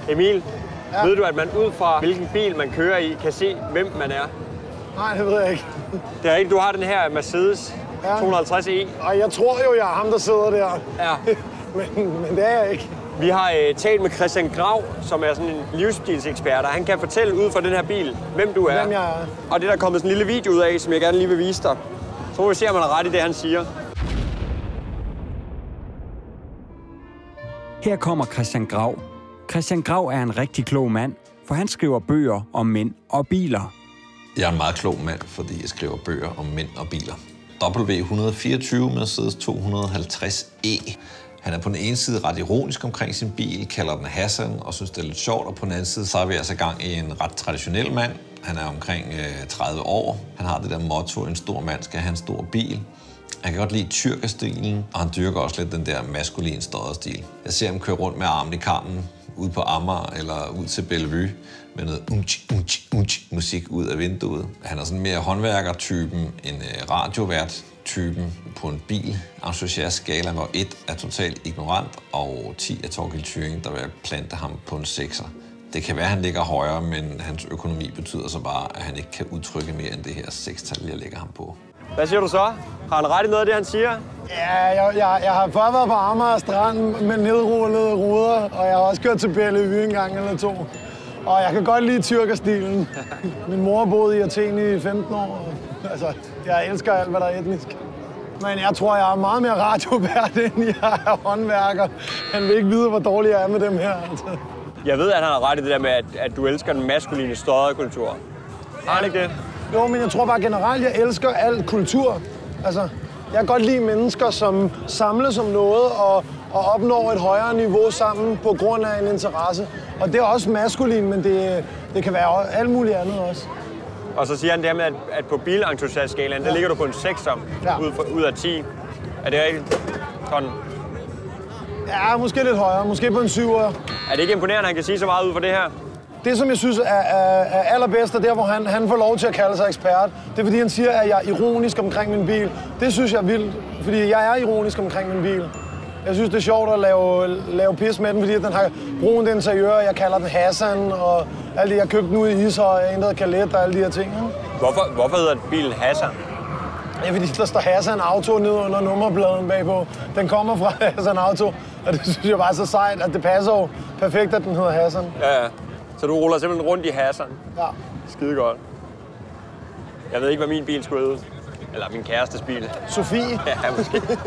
Emil, ved du, at man ud fra hvilken bil man kører i, kan se, hvem man er? Nej, det ved jeg ikke. Det er ikke. Du har den her Mercedes 250e. Og jeg tror jo, jeg er ham, der sidder der. Ja. men det er jeg ikke. Vi har talt med Christian Grau, som er sådan en livsstilsekspert, og han kan fortælle ud fra den her bil, hvem du er. Hvem jeg er. Og det er der kommet sådan en lille video ud af, som jeg gerne lige vil vise dig. Så må vi se, om man har ret i det, han siger. Her kommer Christian Grau. Christian Grau er en rigtig klog mand, for han skriver bøger om mænd og biler. Jeg er en meget klog mand, fordi jeg skriver bøger om mænd og biler. W124 Mercedes 250e. Han er på den ene side ret ironisk omkring sin bil, kalder den Hassan og synes, det er lidt sjovt. Og på den anden side, så er vi altså i gang i en ret traditionel mand. Han er omkring 30 år. Han har det der motto, en stor mand skal have en stor bil. Han kan godt lide tyrkerstilen, og han dyrker også lidt den der maskuline stodderstil. Jeg ser ham køre rundt med armen i kammen, ude på Amager eller ud til Bellevue, med noget musik ud af vinduet. Han er sådan mere håndværkertypen end radiovært-typen på en bil. Entusiast-skala, hvor 1 er totalt ignorant, og 10 er Thorkild Thyrring, der vil plante ham på en 6'er. Det kan være, at han ligger højere, men hans økonomi betyder så bare, at han ikke kan udtrykke mere end det her 6-tal, jeg lægger ham på. Hvad siger du så? Har han ret i noget af det, han siger? Ja, jeg har bare været på Amager Strand med nedrullede ruder, og jeg har også kørt til Bellevue en gang eller to. Og jeg kan godt lide tyrkerstilen. Min mor boede i Athen i 15 år. Altså, jeg elsker alt, hvad der er etnisk. Men jeg tror, jeg er meget mere radiovært, end jeg er håndværker. Han vil ikke vide, hvor dårlig jeg er med dem her. Altså. Jeg ved, at han har ret i det der med, at du elsker den maskuline stodderkultur. Har han ikke det? Jo, men jeg tror bare generelt, jeg elsker al kultur. Altså, jeg kan godt lide mennesker, som samles om noget og opnår et højere niveau sammen på grund af en interesse. Og det er også maskulin, men det kan være alt muligt andet også. Og så siger han det her med, at på bilentusiastskalaen, der ligger du på en 6'er ud af 10. Er det rigtigt? Sådan. Ja, måske lidt højere. Måske på en 7'er. Er det ikke imponerende, at han kan sige så meget ud for det her? Det, som jeg synes er allerbedst, er der, hvor han får lov til at kalde sig ekspert. Det er, fordi han siger, at jeg er ironisk omkring min bil. Det synes jeg er vildt, fordi jeg er ironisk omkring min bil. Jeg synes, det er sjovt at lave pis med den, fordi den har brugen den interiør. Jeg kalder den Hassan, og alt det, jeg købte den ude i Ishøj, jeg ændrede kalet og alle de her ting. Hvorfor hedder bilen Hassan? Ja, fordi der står Hassan Auto nede under nummerpladen bagpå. Den kommer fra Hassan Auto, og det synes jeg bare er så sejt, at det passer jo perfekt, at den hedder Hassan. Ja. Så du ruller simpelthen rundt i Hassan? Ja. Skide godt. Jeg ved ikke, hvad min bil skulle hedde. Eller min kærestes bil. Sofie? Ja, måske.